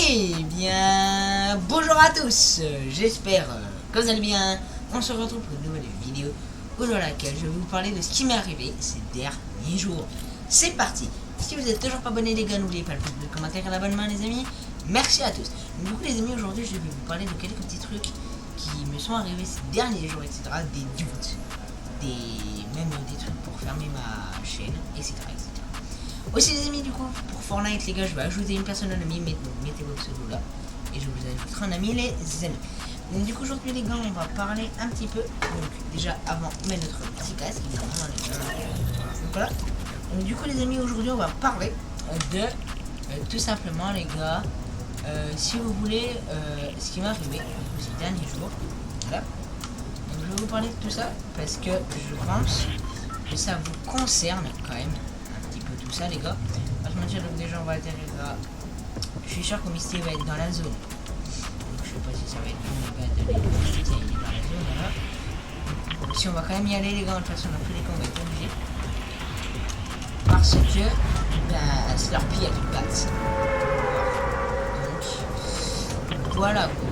Eh bien, bonjour à tous, j'espère que vous allez bien. On se retrouve pour une nouvelle vidéo dans laquelle je vais vous parler de ce qui m'est arrivé ces derniers jours. C'est parti. Si vous n'êtes toujours pas abonné les gars, n'oubliez pas le pouce bleu, le commentaire et l'abonnement les amis. Merci à tous. Du coup les amis, aujourd'hui je vais vous parler de quelques petits trucs qui me sont arrivés ces derniers jours, etc. Des doutes, même des trucs pour fermer ma chaîne, etc. Aussi les amis, du coup pour Fortnite les gars, je vais ajouter une personne en ami, mettez vos pseudos là et je vous ajouterai en ami les amis. Donc du coup aujourd'hui les gars, on va parler un petit peu, donc déjà avant mettre notre petit casque évidemment les gars. Donc voilà. Donc du coup les amis, aujourd'hui on va parler de tout simplement les gars, si vous voulez, ce qui m'est arrivé ces derniers jours. Voilà. Donc je vais vous parler de tout ça parce que je pense que ça vous concerne quand même un petit peu tout ça les gars. Pas se mentir, donc déjà on va atterrir à... Je suis sûr que Misty va être dans la zone. Donc je sais pas si ça va être bon les gars d'aller il est dans la zone là. Si on va quand même y aller les gars, de toute façon dans tous les cas on va être obligé. Parce que bah, Slurpee a du bat. Donc voilà quoi.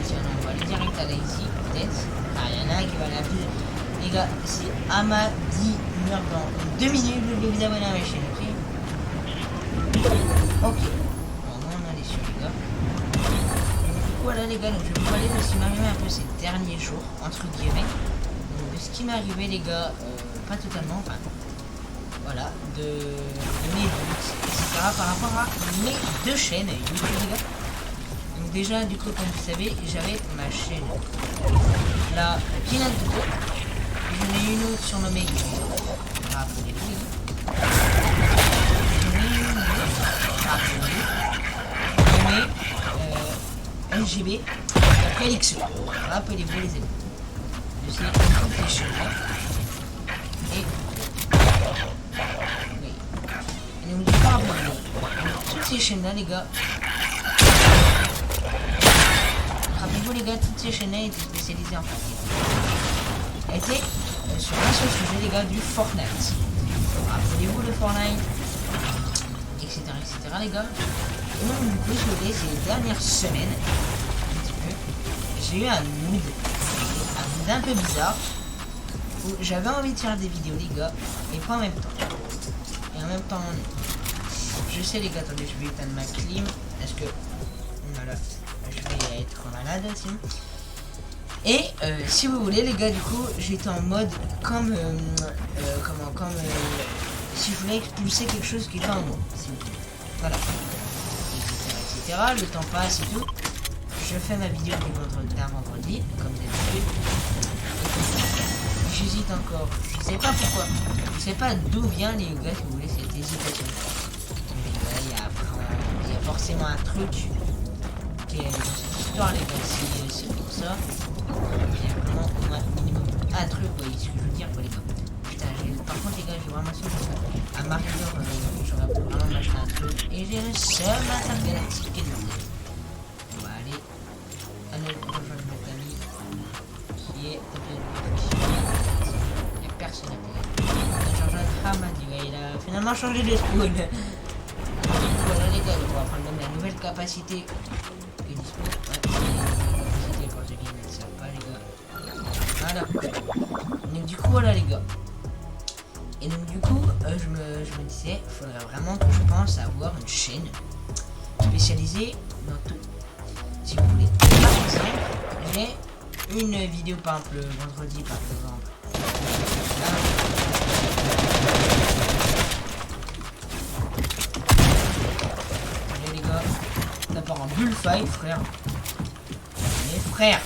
Tiens, on va aller direct à Daisy peut-être. Ah, il y en a un qui va l'appeler. Les gars, c'est Amadi meurt dans 2 minutes. Vous devez vous abonner à ma chaîne, ok? Ok. Bon, moi on a les sur les gars. Donc, voilà les gars, donc je vais vous parler de ce qui m'est arrivé un peu ces derniers jours, entre guillemets. Donc, de ce qui m'est arrivé les gars, pas totalement, enfin. Voilà, de mes doutes, etc. par rapport à mes deux chaînes YouTube les gars. Donc déjà du coup comme vous savez, j'avais ma chaîne la Peanut Butter. J'en ai une autre surnommée rappelez-vous les gars. J'en ai une autre rappelez-vous nommée LGB après LXE. Rappelez-vous les amis. Je sais toutes les chaînes là. Et donc du coup toutes ces chaînes là les gars, rappelez-vous les gars, toutes ces chaînes là étaient spécialisées en Fortnite. Elles étaient sur un seul sujet les gars, du Fortnite. Rappelez-vous le Fortnite, etc les gars. Et donc du coup ces dernières semaines un petit peu, j'ai eu un mood un peu bizarre où j'avais envie de faire des vidéos les gars, mais pas en même temps. Et en même temps, je sais les gars, attendez, je vais éteindre ma clim parce que voilà, je vais être malade sinon. Et si vous voulez les gars, du coup, j'étais en mode comme si je voulais expulser quelque chose qui était en moi, s'il vous plaît. Voilà, etc. Le temps passe et tout. Je fais ma vidéo d'un vendredi, comme d'habitude. J'hésite encore. Je sais pas pourquoi. Je sais pas d'où vient les gars, si vous voulez, cette hésitation. Il y a forcément un truc qui est dans cette histoire les gars. Si c'est pour ça, il y a vraiment au moins minimum un truc, vous voyez ce que je veux dire quoi les gars. Putain, par contre les gars, j'ai vraiment su que à Mario, j'aurais vraiment acheté un truc. Et j'ai le seul matin galactique qui est dedans. On va aller à notre ami qui est personne il a finalement changé de spawn. Voilà les gars, on va prendre même la nouvelle capacité qui est dispo. Capacité pour ceux qui ne le savent pas les gars. Voilà. Donc du coup voilà les gars. Et donc du coup je me disais, il faudrait vraiment que je pense à avoir une chaîne spécialisée dans tout. Si vous voulez. Par exemple, j'ai une vidéo par exemple le vendredi par exemple. Allez les gars, d'abord en bullfight frère. Mais frère.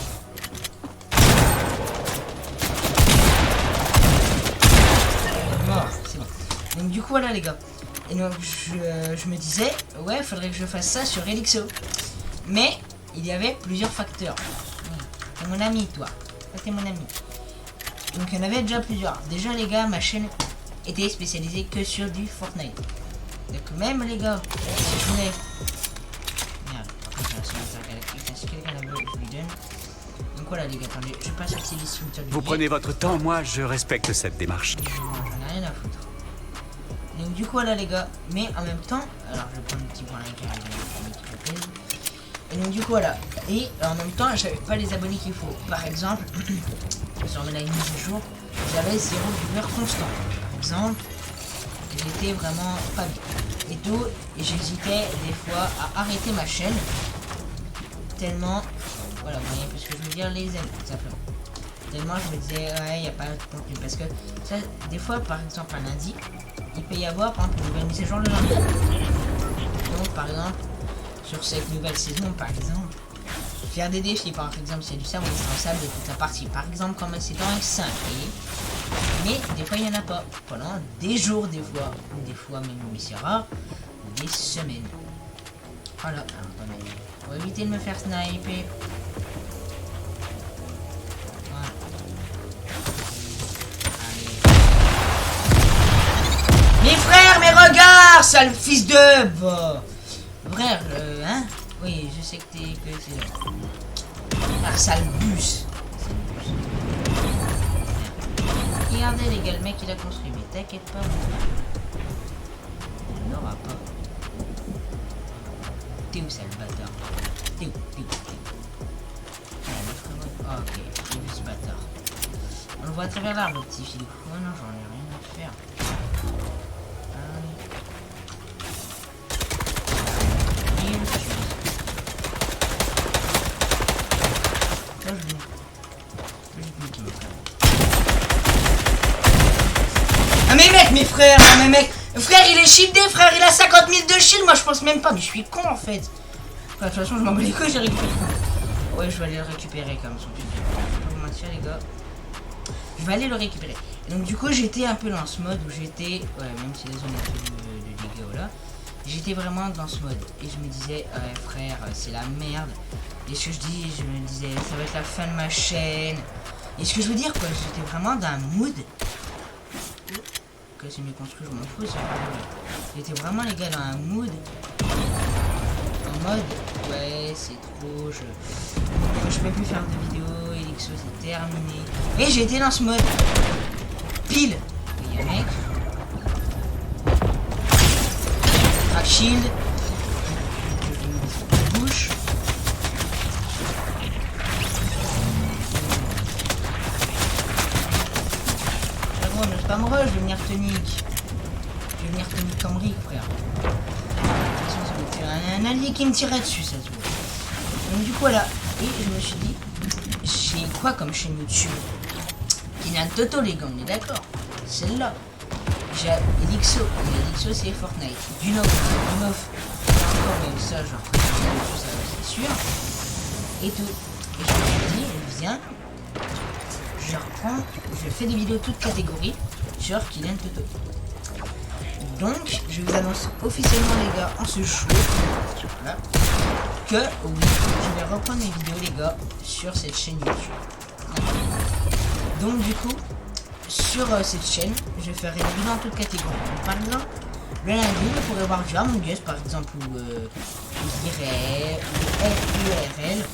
Mort, c'est bon. Donc du coup voilà les gars. Et donc je me disais, ouais, faudrait que je fasse ça sur Elixo. Mais il y avait plusieurs facteurs. T'es mon ami toi. Toi t'es mon ami. Donc il y en avait déjà plusieurs. Déjà les gars, ma chaîne était spécialisée que sur du Fortnite. Donc même les gars, si je voulais... Merde, par contre j'ai un Sniper Galactique, si quelqu'un la veut, je lui donne. Donc voilà les gars, attendez, je passe à petit distributeur du Vous prenez votre temps, moi je respecte cette démarche. J'en ai rien à foutre. Donc du coup voilà les gars, mais en même temps, alors je vais prendre le petit point là qui me pèse. Et donc du coup voilà. Et en même temps j'avais pas les abonnés qu'il faut. Par exemple, sur la mise à jour, j'avais 0 viewers constant. Par exemple, j'étais vraiment pas bien. Et tout, et j'hésitais des fois à arrêter ma chaîne. Tellement, voilà, vous voyez, parce que je veux dire les amis, tout simplement. Tellement je me disais, ouais, il n'y a pas de contenu. Parce que ça, des fois, par exemple, un lundi, il peut y avoir, par exemple, une nouvelle mise à jour le lundi. Donc, par exemple, sur cette nouvelle saison, par exemple, faire des défis, par exemple, c'est du sabre indispensable de toute la partie. Par exemple, comme c'est dans X5, mais des fois, il n'y en a pas. Pendant des jours, des fois, ou des fois même, mais c'est rare, des semaines. Voilà, alors, attendez. Pour éviter de me faire sniper. Voilà. Allez. Mes frères, mes regards, sale fils de... Bah. Frère, hein? Oui, je sais que c'est là. Ah, sale bus. Regardez les gars, le mec il a construit, mais t'inquiète pas. Il n'aura pas. T'es où, sale bâtard? T'es où? Ah, ok, j'ai vu ce bâtard. On le voit à travers l'arbre, petit filou. Oh non, j'en ai rien à faire. Ah mais mec, mes frères, non mais mec, frère il est shieldé, frère, il a 50 000 de shield, moi je pense même pas, mais je suis con en fait. Enfin, de toute façon je m'en bats les couilles, j'ai récupéré. Ouais, je vais aller le récupérer comme son putain. Je vais pas vous mentir les gars. Je vais aller le récupérer. Et donc du coup j'étais un peu dans ce mode où j'étais, ouais, même si les zones de dégâts, voilà. J'étais vraiment dans ce mode et je me disais, ouais frère, c'est la merde. Et ce que je dis, je me disais, ça va être la fin de ma chaîne. Et ce que je veux dire, quoi, j'étais vraiment dans un mood. Que c'est mieux construit, je m'en fous, ça. J'étais vraiment, les gars, dans un mood. En mode, ouais, c'est trop, je peux plus faire de vidéos, Elixo c'est terminé. Et j'étais dans ce mode. Pile. Il y a un mec. Crack shield. Bouche. Je vais pas me rush, je vais venir tonique. Je vais venir tonique comme Rick, frère. Un allié qui me tirait dessus, ça se voit. Donc du coup, voilà. Et je me suis dit, j'ai quoi comme chaîne YouTube qui n'a Toto, les gars, on est d'accord. Celle-là. J'ai Elixo. Elixo, c'est Fortnite. Du Nof. Encore même ça, genre, ça c'est sûr. Et tout. Et je me suis dit, viens. Je reprends, je fais des vidéos toutes catégories sur Kylian Toto. Donc, je vous annonce officiellement les gars, en ce jour, voilà, que oui, je vais reprendre mes vidéos les gars sur cette chaîne YouTube. Donc du coup, sur cette chaîne, je ferai des vidéos en toutes catégories. Donc, par exemple, le lundi, vous pourrez voir du Among Us par exemple, ou IRL, ou FURL.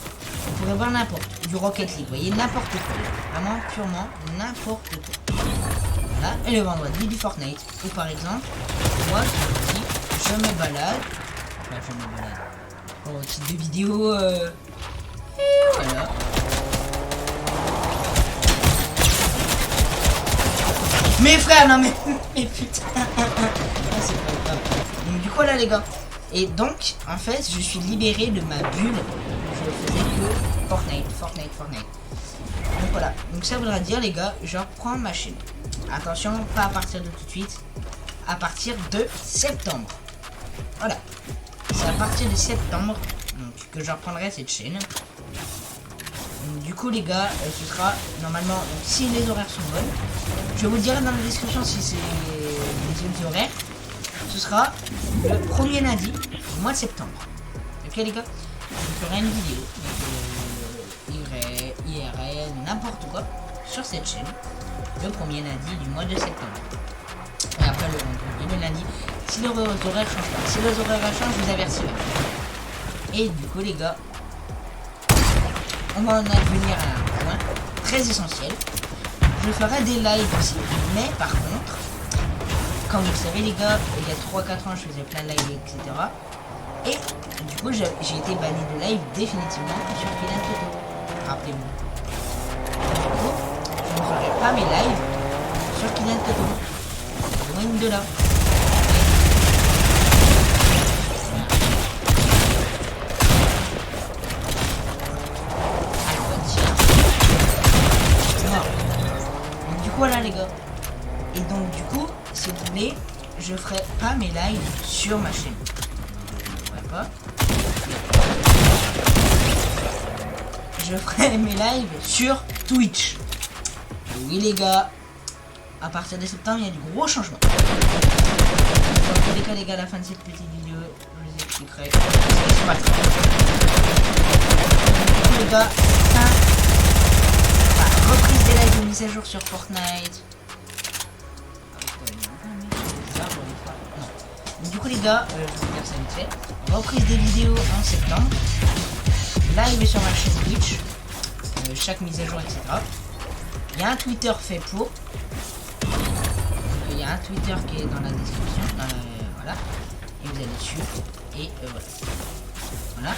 Vous pourrez voir n'importe, du Rocket League, vous voyez, n'importe quoi. Vraiment, purement, n'importe quoi. Voilà, et le vendredi, du Fortnite. Ou par exemple, moi, je me balade. Enfin, je me balade. Pour un type de vidéo, et voilà. Mes frères, non mais putain. C'est pas grave. Donc du coup, là, les gars. Et donc, en fait, je suis libéré de ma bulle. Je faisais que Fortnite. Donc voilà. Donc ça voudra dire, les gars, je reprends ma chaîne. Attention, pas à partir de tout de suite. À partir de septembre. Voilà. C'est à partir de septembre donc, que je reprendrai cette chaîne. Donc, du coup, les gars, ce sera normalement, donc, si les horaires sont bonnes, je vous dirai dans la description si c'est les autres horaires. Ce sera le premier lundi du mois de septembre. Ok, les gars? Je ferai une vidéo. IRL, n'importe quoi, sur cette chaîne. Le premier lundi du mois de septembre. Et après le vendredi, le lundi. Si les horaires changent pas. Si les horaires changent, je vous avertirai. Et du coup, les gars, on va en advenir à un point très essentiel. Je ferai des lives aussi. Mais par contre, comme vous le savez, les gars, il y a 3-4 ans, je faisais plein de lives, etc. Et du coup, j'ai été banni de live définitivement sur Kylian Toto. Rappelez-vous. Du coup, je ne ferai pas mes lives sur Kylian Toto. Loin de là. Voilà les gars. Et donc du coup, si vous voulez, je ferai pas mes lives sur ma chaîne. Pas. Je ferai mes lives sur Twitch. Et oui les gars, à partir de septembre, il y a du gros changement. Dans tous les cas les gars, à la fin de cette petite vidéo, je vous expliquerai ce qui se passe. Les gars, reprise des lives de mise à jour sur Fortnite. Du coup les gars, je vais vous dire ça vite fait. Reprise des vidéos en septembre. Live sur ma chaîne Twitch. Chaque mise à jour, etc. Il y a un Twitter fait pour. Il y a un Twitter qui est dans la description. Voilà. Et vous allez dessus. Et voilà.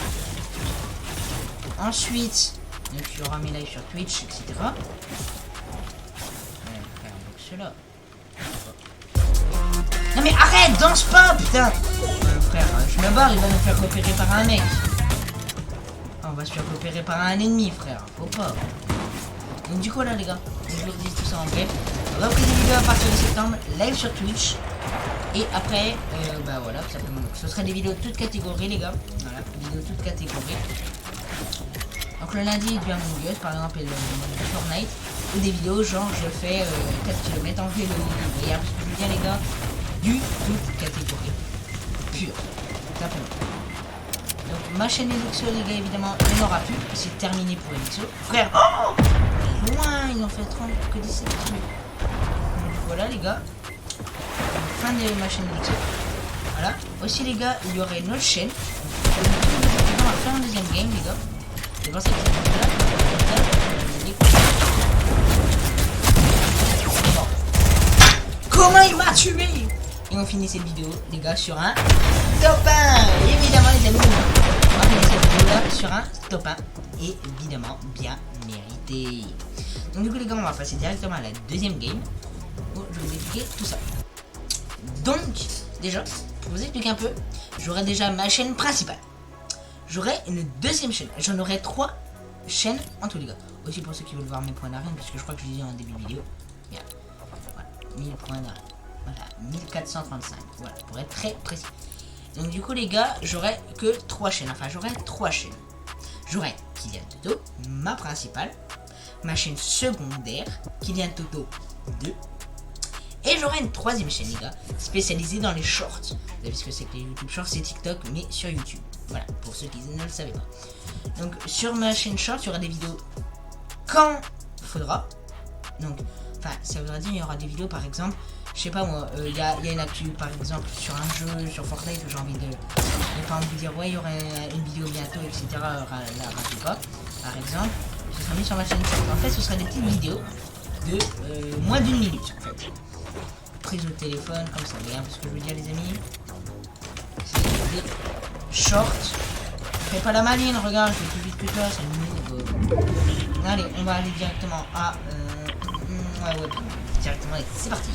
Ensuite, donc il y aura mes lives sur Twitch, etc. Cela. Non mais arrête, danse pas, putain. Frère, je me barre, il va me faire repérer par un mec. On va se faire repérer par un ennemi, frère. Faut pas. Donc du coup là les gars, je vous redis tout ça en bref. Reprise des vidéos à partir de septembre, live sur Twitch. Et après, bah voilà, tout simplement. Ce sera des vidéos de toutes catégories les gars. Voilà, vidéos de toutes catégories. Donc le lundi, du Among Us, par exemple, et le Fortnite. Ou des vidéos genre je fais 4 km en vélo. Vous voyez un peu ce que je veux dire les gars. Du toute catégorie. Pure. Simplement. Donc ma chaîne Elixo les gars évidemment il n'y en aura plus. C'est terminé pour Elixo. Frère, oh loin, ils ont fait 30 que 17 trucs. Donc voilà les gars. Fin de ma chaîne Elixo. Voilà. Aussi les gars, il y aurait une autre chaîne. On va faire un deuxième game les gars. C'est pour ça que cette vidéo là. Comment il m'a tué? Et on finit cette vidéo, les gars, sur un top 1. Évidemment, les amis, on va finir cette vidéo là sur un top 1. Et évidemment, bien mérité. Donc, du coup, les gars, on va passer directement à la deuxième game où je vais vous expliquer tout ça. Donc, déjà, pour vous expliquer un peu, j'aurai déjà ma chaîne principale. J'aurai une deuxième chaîne. J'en aurai 3 chaînes en tous les cas. Aussi pour ceux qui veulent voir mes points d'arène, puisque je crois que je l'ai dit en début de vidéo. Voilà, 1000 points d'arène. Voilà, 1435. Voilà, pour être très précis. Donc du coup les gars, j'aurai que 3 chaînes. Enfin, j'aurai 3 chaînes. J'aurai Kylian Toto, ma principale. Ma chaîne secondaire, Kylian Toto 2. Et j'aurai une troisième chaîne les gars, spécialisée dans les shorts. Vous savez ce que c'est que les YouTube Shorts, c'est TikTok, mais sur YouTube. Voilà, pour ceux qui ne le savaient pas. Donc sur ma chaîne Shorts, il y aura des vidéos quand faudra. Donc, enfin, ça voudra dire il y aura des vidéos par exemple. Je sais pas moi, il y a une actu par exemple sur un jeu, sur Fortnite où j'ai envie de par exemple vous dire ouais il y aurait une vidéo bientôt etc. La ratez pas. Par exemple, ce sera mis sur ma chaîne. En fait ce sera des petites vidéos de moins d'1 minute en fait. Prise au téléphone, comme ça, vous voyez un peu ce que je veux dire les amis. C'est des shorts. Fais pas la maline, regarde, je fais plus vite que toi, c'est nouveau. Allez, on va aller directement à ouais, directement, allez, c'est parti.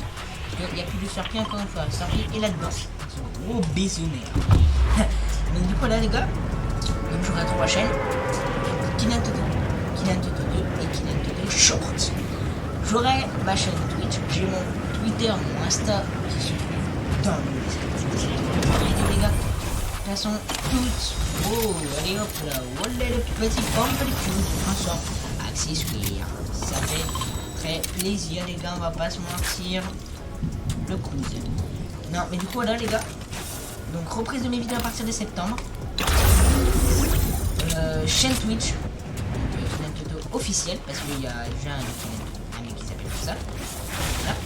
Il n'y a plus de surpris encore une fois. Surpris et là-dedans. Gros bisounet. Donc du coup là les gars, donc j'aurai 3 chaînes. Kylian Toto 2 et Kylian Toto Short. J'aurai ma chaîne Twitch. J'ai mon Twitter, mon Insta qui se trouve dans le vidéo les gars. De toute façon, toutes. Oh, allez hop là. Voilà le petit pomme de cul. Ensemble. Accessoire. Ça fait très plaisir les gars, on va pas se mentir. Le cruise. Non mais du coup là les gars. Donc reprise de mes vidéos à partir de septembre. Chaîne Twitch. Kylian Toto officiel parce qu'il y a déjà un mec qui s'appelle tout ça. Voilà.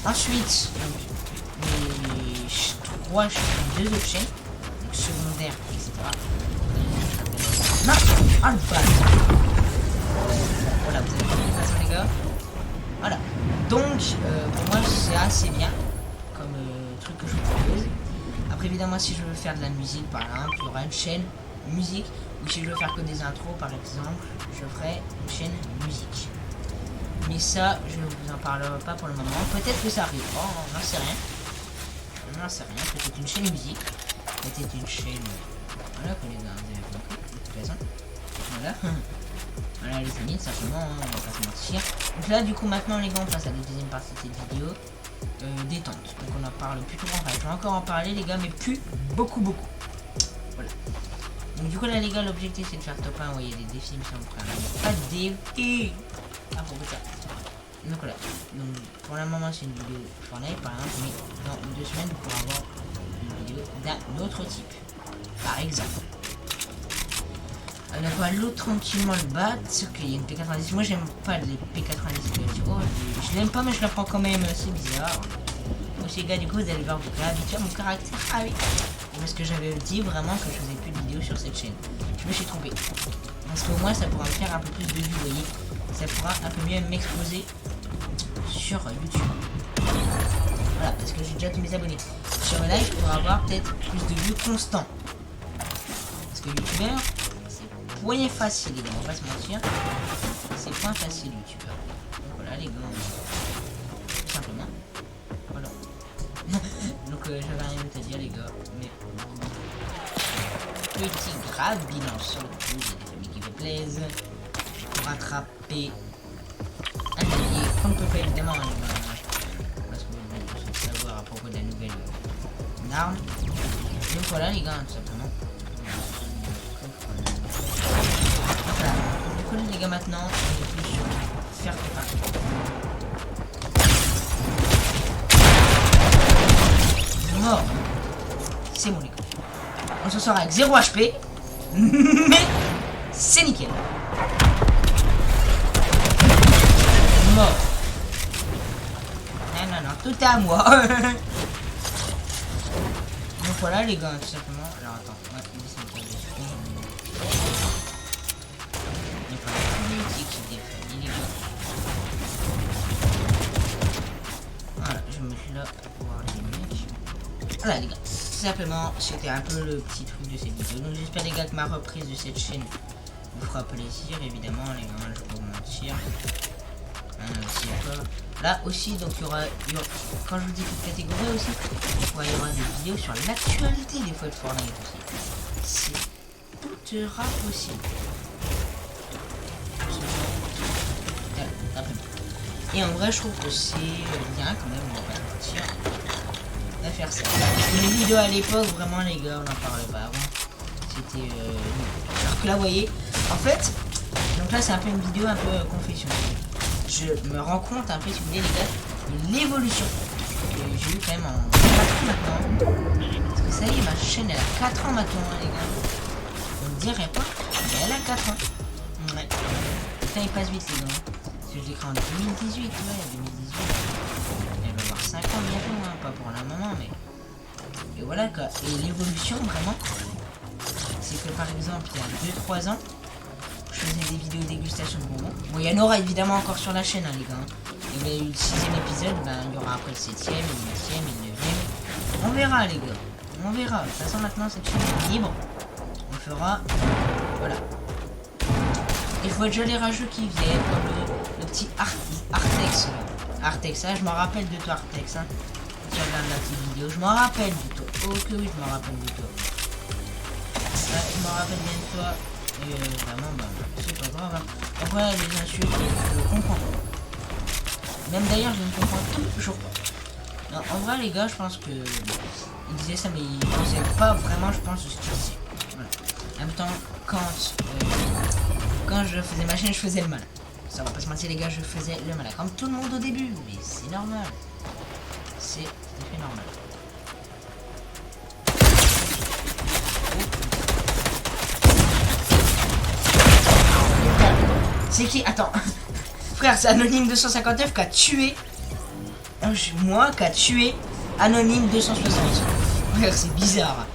Ensuite, donc, les 2 autres chaînes, donc secondaire, etc. Non, oh le bas. Voilà, vous avez compris ça les gars. Voilà. Donc, pour moi, c'est assez bien comme truc que je vous propose. Après, évidemment, si je veux faire de la musique, par exemple, il y aura une chaîne musique. Ou si je veux faire que des intros, par exemple, je ferai une chaîne musique. Mais ça, je ne vous en parlerai pas pour le moment. Peut-être que ça arrivera, on n'en sait rien. On n'en sait rien. Peut-être une chaîne musique. Peut-être une chaîne... Voilà, que les gars, vous avez compris, de toute façon. Voilà. Voilà les amis, simplement, on va pas se mentir. Donc là, du coup, maintenant les gars, on passe à la deuxième partie de cette vidéo. Détente. Donc on en parle plus trop. Enfin, je vais encore en parler les gars, mais plus beaucoup. Voilà. Donc du coup là les gars, l'objectif c'est de faire top 1, envoyer des défis, mais ça vous prend pas de défis. Ah pour ça. Donc voilà. Donc pour le moment c'est une vidéo Fortnite par exemple, mais dans 2 semaines vous pourrez avoir une vidéo d'un autre type. Par exemple. On va l'autre tranquillement le battre, sauf qu'il y a une P90. Moi j'aime pas les P90. Oh, je l'aime pas mais je la prends quand même, c'est bizarre. Donc les gars, du coup vous allez voir, vous allez habituer à mon caractère. Ah oui. Parce que j'avais dit vraiment que je faisais plus de vidéos sur cette chaîne. Je me suis trompé. Parce qu'au moins ça pourra me faire un peu plus de vues, vous voyez. Ça pourra un peu mieux m'exposer sur YouTube. Voilà, parce que j'ai déjà tous mes abonnés. Sur le live, je pourrais avoir peut-être plus de vues constants. Parce que youtubeur, c'est point facile les gars, on va pas se mentir. C'est point facile youtubeur. Donc voilà les gars, tout simplement. Voilà. Donc j'avais rien à te dire les gars, mais petit grave bilan sur le coup, il y a des familles qui me plaisent. Pour rattraper un allié qu'on ne peut pas évidemment les gars, parce que vous devez savoir à propos de la nouvelle arme. Donc voilà les gars, tout simplement. Voilà. Du coup les gars maintenant, on est plus sur faire préparer. Mort. C'est bon les gars. On se sort avec 0 HP. Mais c'est nickel. Mort. Non, tout est à moi. Donc voilà les gars, tout simplement. Alors attends, ouais, laissez-moi faire des trucs. Il faut la politique qui défend les gars. Voilà, je me suis là pour voir les mecs. Voilà les gars, tout simplement, c'était un peu le petit truc de cette vidéo. Donc j'espère les gars que ma reprise de cette chaîne vous fera plaisir, évidemment les gars, je vais pas vous mentir. Là aussi, donc il y aura, quand je vous dis toute catégorie aussi, il y aura des vidéos sur l'actualité des fois de Fortnite aussi. C'est tout sera possible. Et en vrai, je trouve que c'est bien quand même, on va pas mentir, à faire ça. Les vidéos à l'époque, vraiment les gars, on n'en parlait pas avant. C'était alors que là, vous voyez, en fait, donc là c'est un peu une vidéo un peu confession. Je me rends compte un peu, si vous voulez les gars, de l'évolution que j'ai eu quand même en 4 ans maintenant. Parce que ça y est, ma chaîne elle a 4 ans maintenant les gars. On ne dirait pas, mais elle a 4 ans. Ouais. Le temps il passe vite les gars. Parce que je l'ai créé en 2018, ouais, 2018. Elle va avoir 5 ans bientôt, hein, pas pour la moment, mais... Et voilà quoi. Et l'évolution vraiment, c'est que par exemple, il y a 2-3 ans, je faisais des vidéos dégustation de bonbons. Bon, il y en aura évidemment encore sur la chaîne, hein, les gars. Il y avait eu le 6ème épisode, ben, il y aura après le 7ème, le 8ème et le 9ème. On verra, les gars. On verra. De toute façon, maintenant, cette chaîne est libre. On fera... Voilà. Il faut être déjà rageux qui viennent, comme le petit Artex. Artex, hein, je me rappelle de toi, Artex. Hein. Tu regardes la petite vidéo, je m'en rappelle de toi. Oh que oui, je m'en rappelle de toi. Ouais, je me rappelle bien de toi. Et vraiment, bah, c'est pas grave. Hein. Donc voilà, les insultes, je comprends pas. Même d'ailleurs, je ne comprends toujours pas. Non, en vrai, les gars, je pense que il disait ça, mais il pensait pas vraiment, je pense, ce qu'il disait. Voilà. En même temps, quand je faisais ma chaîne, je faisais le mal. Ça va pas se mentir, les gars, je faisais le mal. Comme tout le monde au début, mais c'est normal. C'est tout à fait normal. C'est qui? Attends. Frère, c'est Anonyme 259 qui a tué. Moi qui a tué Anonyme 260. Frère, c'est bizarre.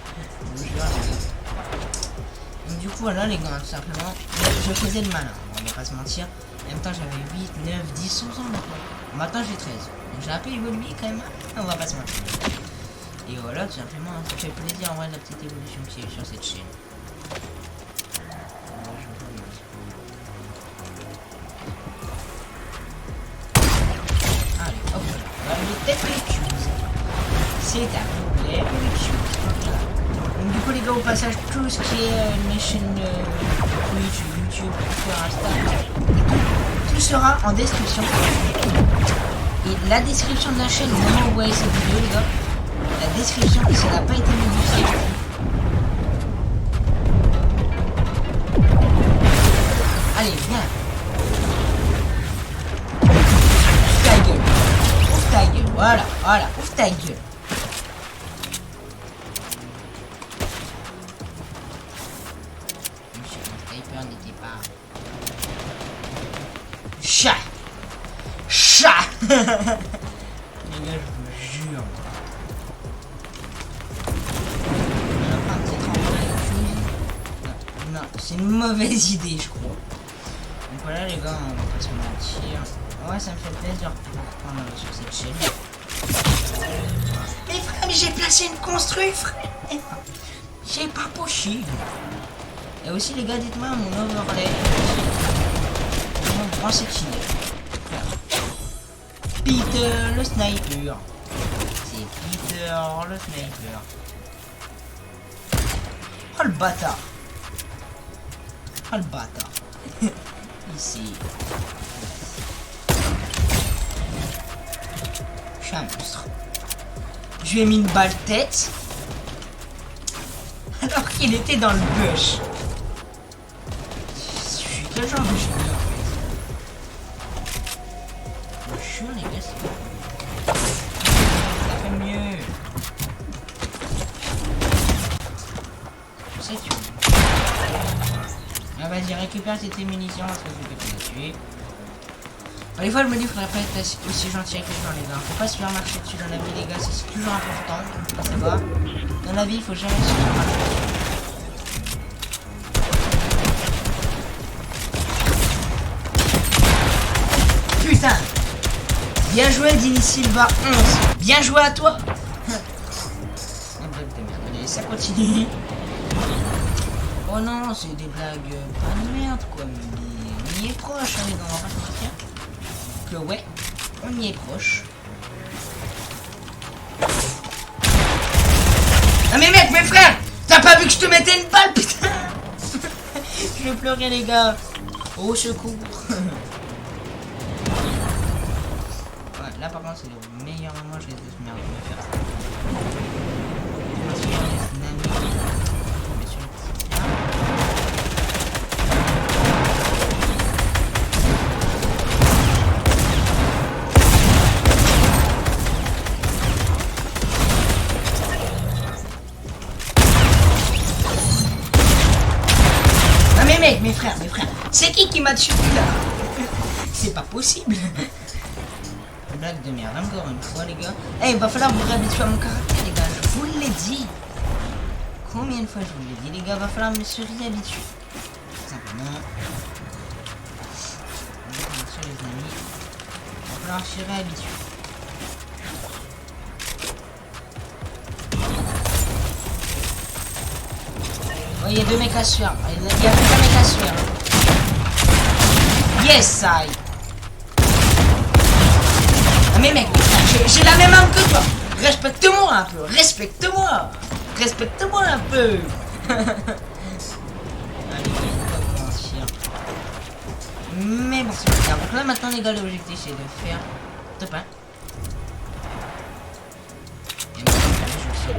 Donc, du coup, voilà, les gars, tout simplement. Je faisais le malin, on va pas se mentir. En même temps, j'avais 8, 9, 10, 11 ans maintenant. Maintenant, j'ai 13. Donc, j'ai un peu évolué quand même. On va pas se mentir. Et voilà, tout simplement, ça fait plaisir en vrai la petite évolution qu'il y a eu sur cette chaîne. Allez, hop là. On va aller peut-être les cubes. C'est un problème, les cubes. Voilà. Donc du coup les gars, au passage, tout ce qui est mes chaînes Twitch, YouTube, Twitter, Insta, tout sera en description. Et la description de la chaîne, au moment où vous voyez cette vidéo les gars, la description, ça n'a pas été modifié. Allez, viens. Ouvre ta gueule. Ouvre ta gueule. Voilà, voilà. Ouvre ta gueule. Monsieur, mon sniper n'était pas... Chat. Chat. Les gars, je vous jure. Non, c'est une mauvaise idée, je crois. Donc voilà, les gars, on va pas se mentir. Ouais, ça me fait plaisir de reprendre sur cette chaîne. Mais frère, mais j'ai placé une construite, frère. C'est pas possible. Et aussi, les gars, dites-moi mon overlay. Comment vous pensez qu'il est? Peter le sniper. C'est Peter le sniper. Oh le bâtard. Oh le bâtard. Ici. Je suis un monstre. Je lui ai mis une balle tête. Alors qu'il était dans le bush. Je suis quel genre de génie en fait? Je suis les gars, ça fait mieux. Je sais que tu veux. Ah vas-y, récupère tes munitions parce que je vais te les tuer. Bon, des fois je me dis qu'il faudrait pas être aussi gentil avec les gens les gars. Faut pas se faire marcher dessus dans la vie les gars, c'est toujours important. Ça va. Dans la vie il faut jamais se faire marcher dessus. Putain. Bien joué Dini Silva 11. Bien joué à toi. Allez, ça continue. Oh non, c'est des blagues pas de merde quoi, mais on y est proche, hein, les gars, on va pas se mentir. Que ouais, on y est proche. Ah mais mec, mes frères, t'as pas vu que je te mettais une balle, putain. Je vais pleurer les gars. Au secours. Ouais, là par contre c'est le meilleur moment, je les ai merde de me faire ça. Mes frères, c'est qui m'a tué là? C'est pas possible. Blague de merde, encore une fois les gars. Eh, il va falloir vous réhabituer à mon caractère les gars, je vous l'ai dit. Combien de fois je vous l'ai dit les gars, va falloir me se réhabituer. Simplement. Sur les amis, va falloir se réhabituer. Oh, il y a deux mecs à se faire. Il y a plus qu'un mec à se faire. Yes, I. Ah, mais mec, j'ai la même arme que toi. Respecte-moi un peu. Respecte-moi. Respecte-moi un peu. Allez, pas mentir. Mais bon, c'est pas grave. Donc là, maintenant, les gars, l'objectif, c'est de faire top 1. Et maintenant, je sais.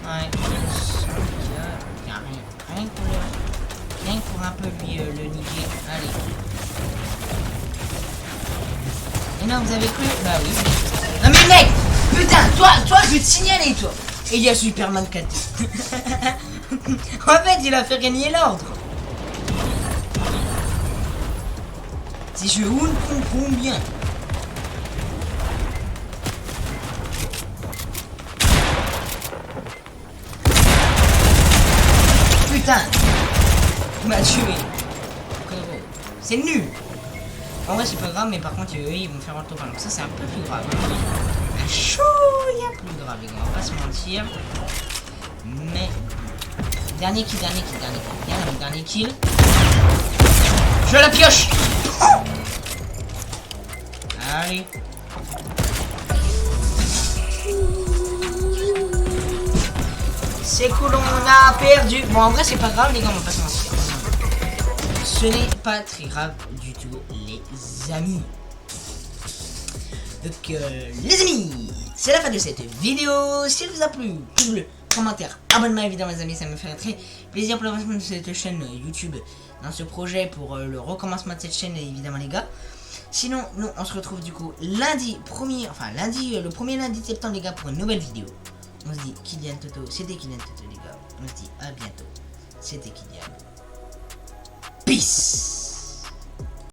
Ouais, rien que pour un peu lui le niquer. Allez. Et non, vous avez cru? Bah oui. Non mais mec, putain, toi, je vais te signaler, toi. Et il y a Superman 4. En fait, il a fait régner l'ordre. Si je vous le comprends bien. Putain, il m'a tué. C'est nul. En vrai, c'est pas grave, mais par contre, eux, ils vont faire un tour. Donc ça, c'est un peu plus grave. Un chaud, il y a plus grave, les gars. On va pas se mentir. Mais... Dernier kill. Bien, mon dernier kill. Je la pioche. Allez. C'est cool, on a perdu. Bon, en vrai, c'est pas grave, les gars, on va pas se mentir. Ce n'est pas très grave du tout, les amis. Donc, les amis, c'est la fin de cette vidéo. Si elle vous a plu, pouce bleu, commentaire, abonnement évidemment, les amis, ça me ferait très plaisir pour l'avancement de cette chaîne YouTube dans ce projet pour le recommencement de cette chaîne, évidemment, les gars. Sinon, nous, on se retrouve du coup lundi, le premier lundi de septembre, les gars, pour une nouvelle vidéo. On se dit Kylian Toto, c'était Kylian Toto, les gars. On se dit à bientôt. C'était Kylian. Peace.